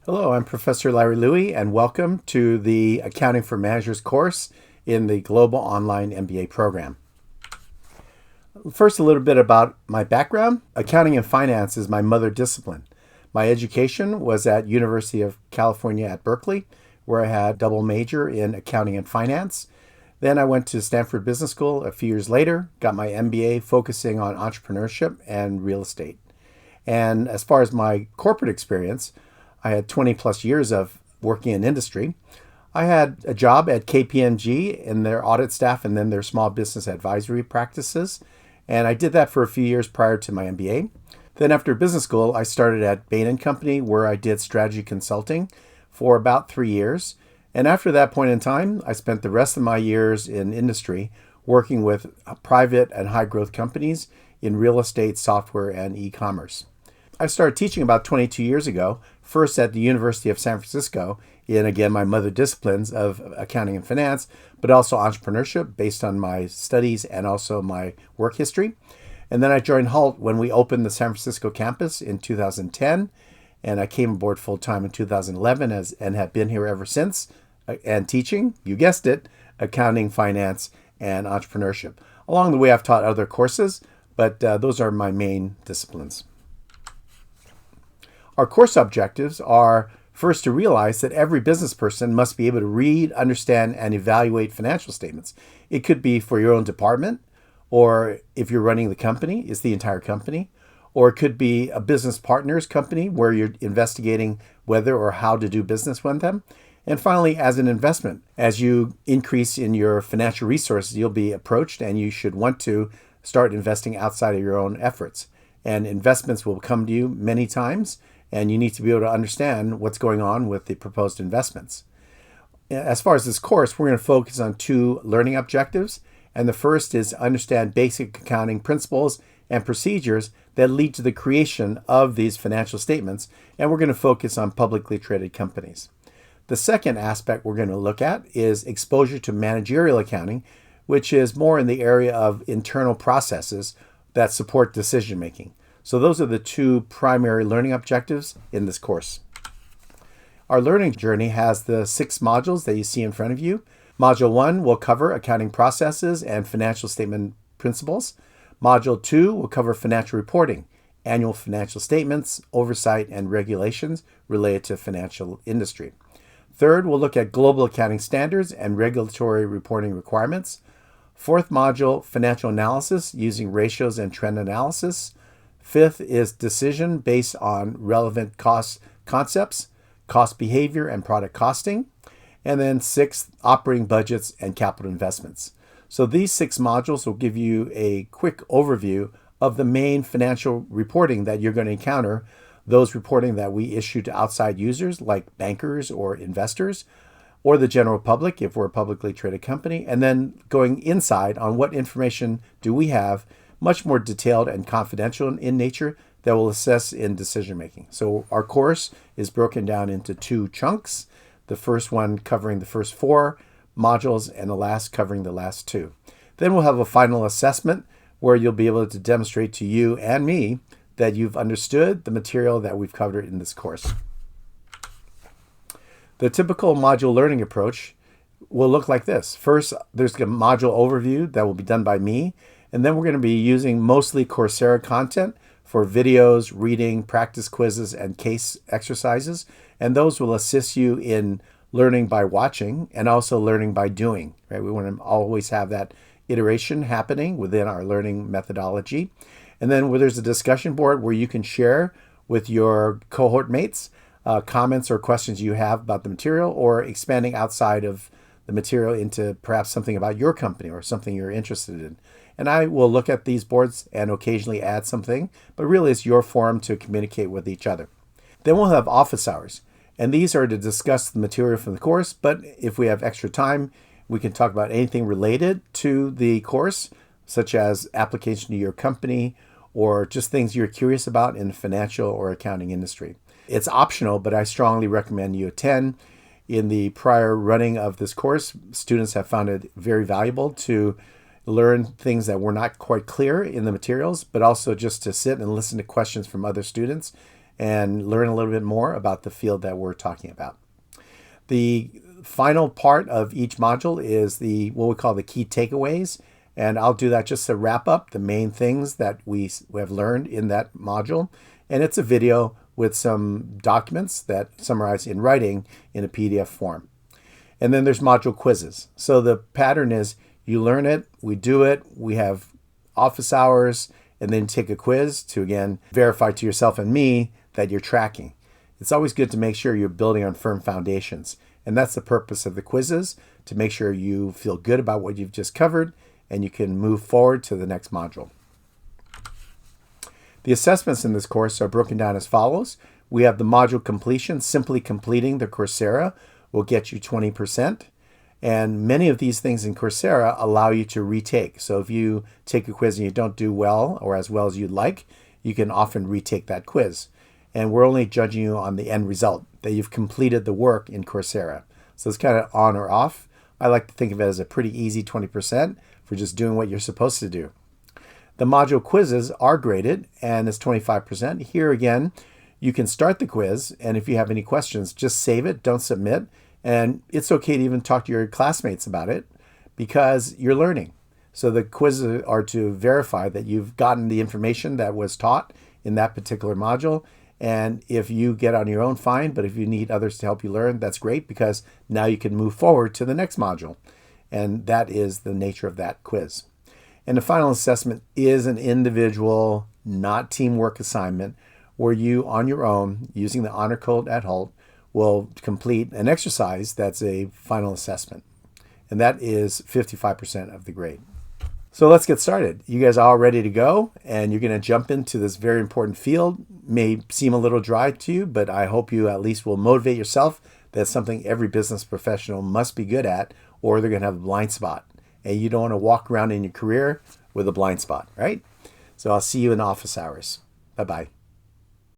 Hello, I'm Professor Larry Louie, and welcome to the Accounting for Managers course in the Global Online MBA program. First, a little bit about my background. Accounting and finance is my mother discipline. My education was at University of California at Berkeley, where I had double major in accounting and finance. Then I went to Stanford Business School a few years later, got my MBA focusing on entrepreneurship and real estate. And as far as my corporate experience, I had 20 plus years of working in industry. I had a job at KPMG in their audit staff and then their small business advisory practices. And I did that for a few years prior to my MBA. Then after business school, I started at Bain & Company, where I did strategy consulting for about 3 years. And after that point in time, I spent the rest of my years in industry working with private and high growth companies in real estate, software, and e-commerce. I started teaching about 22 years ago, first at the University of San Francisco in, again, my mother disciplines of accounting and finance, but also entrepreneurship based on my studies and also my work history. And then I joined HALT when we opened the San Francisco campus in 2010, and I came aboard full-time in 2011 and have been here ever since, and teaching, you guessed it, accounting, finance, and entrepreneurship. Along the way, I've taught other courses, but those are my main disciplines. Our course objectives are first to realize that every business person must be able to read, understand, and evaluate financial statements. It could be for your own department, or if you're running the company, it's the entire company, or it could be a business partner's company where you're investigating whether or how to do business with them. And finally, as an investment, as you increase in your financial resources, you'll be approached and you should want to start investing outside of your own efforts. And investments will come to you many times, and you need to be able to understand what's going on with the proposed investments. As far as this course, we're going to focus on 2 learning objectives. And the first is understand basic accounting principles and procedures that lead to the creation of these financial statements. And we're going to focus on publicly traded companies. The second aspect we're going to look at is exposure to managerial accounting, which is more in the area of internal processes that support decision making. So those are the 2 primary learning objectives in this course. Our learning journey has the 6 modules that you see in front of you. Module 1 will cover accounting processes and financial statement principles. Module 2 will cover financial reporting, annual financial statements, oversight, and regulations related to financial industry. Third, we'll look at global accounting standards and regulatory reporting requirements. Fourth module, financial analysis using ratios and trend analysis. Fifth is decision based on relevant cost concepts, cost behavior, and product costing. And then 6th, operating budgets and capital investments. So these 6 modules will give you a quick overview of the main financial reporting that you're going to encounter, those reporting that we issue to outside users like bankers or investors, or the general public if we're a publicly traded company, and then going inside on what information do we have, much more detailed and confidential in nature, that will assess in decision making. So our course is broken down into 2 chunks, the first one covering the first 4 modules and the last covering the last 2. Then we'll have a final assessment where you'll be able to demonstrate to you and me that you've understood the material that we've covered in this course. The typical module learning approach will look like this. First, there's a module overview that will be done by me, and then we're going to be using mostly Coursera content for videos, reading, practice quizzes, and case exercises. And those will assist you in learning by watching and also learning by doing. Right? We want to always have that iteration happening within our learning methodology. And then there's a discussion board where you can share with your cohort mates comments or questions you have about the material, or expanding outside of the material into perhaps something about your company or something you're interested in. And I will look at these boards and occasionally add something, but really it's your forum to communicate with each other. Then we'll have office hours, and these are to discuss the material from the course, but if we have extra time, we can talk about anything related to the course, such as application to your company or just things you're curious about in the financial or accounting industry. It's optional, but I strongly recommend you attend. In the prior running of this course, students have found it very valuable to learn things that were not quite clear in the materials, but also just to sit and listen to questions from other students and learn a little bit more about the field that we're talking about. The final part of each module is what we call the key takeaways. And I'll do that just to wrap up the main things that we have learned in that module. And it's a video with some documents that summarize in writing in a PDF form. And then there's module quizzes. So the pattern is you learn it, we do it, we have office hours, and then take a quiz to, again, verify to yourself and me that you're tracking. It's always good to make sure you're building on firm foundations. And that's the purpose of the quizzes, to make sure you feel good about what you've just covered and you can move forward to the next module. The assessments in this course are broken down as follows. We have the module completion. Simply completing the Coursera will get you 20%. And many of these things in Coursera allow you to retake. So if you take a quiz and you don't do well or as well as you'd like, you can often retake that quiz. And we're only judging you on the end result, that you've completed the work in Coursera. So it's kind of on or off. I like to think of it as a pretty easy 20% for just doing what you're supposed to do. The module quizzes are graded, and it's 25%. Here again, you can start the quiz, and if you have any questions, just save it, don't submit. And it's okay to even talk to your classmates about it because you're learning. So the quizzes are to verify that you've gotten the information that was taught in that particular module. And if you get on your own, fine. But if you need others to help you learn, that's great, because now you can move forward to the next module. And that is the nature of that quiz. And the final assessment is an individual, not teamwork assignment, where you, on your own, using the honor code at Hult, will complete an exercise that's a final assessment. And that is 55% of the grade. So let's get started. You guys are all ready to go, and you're going to jump into this very important field. May seem a little dry to you, but I hope you at least will motivate yourself. That's something every business professional must be good at, or they're going to have a blind spot. And you don't want to walk around in your career with a blind spot, right? So I'll see you in office hours. Bye-bye.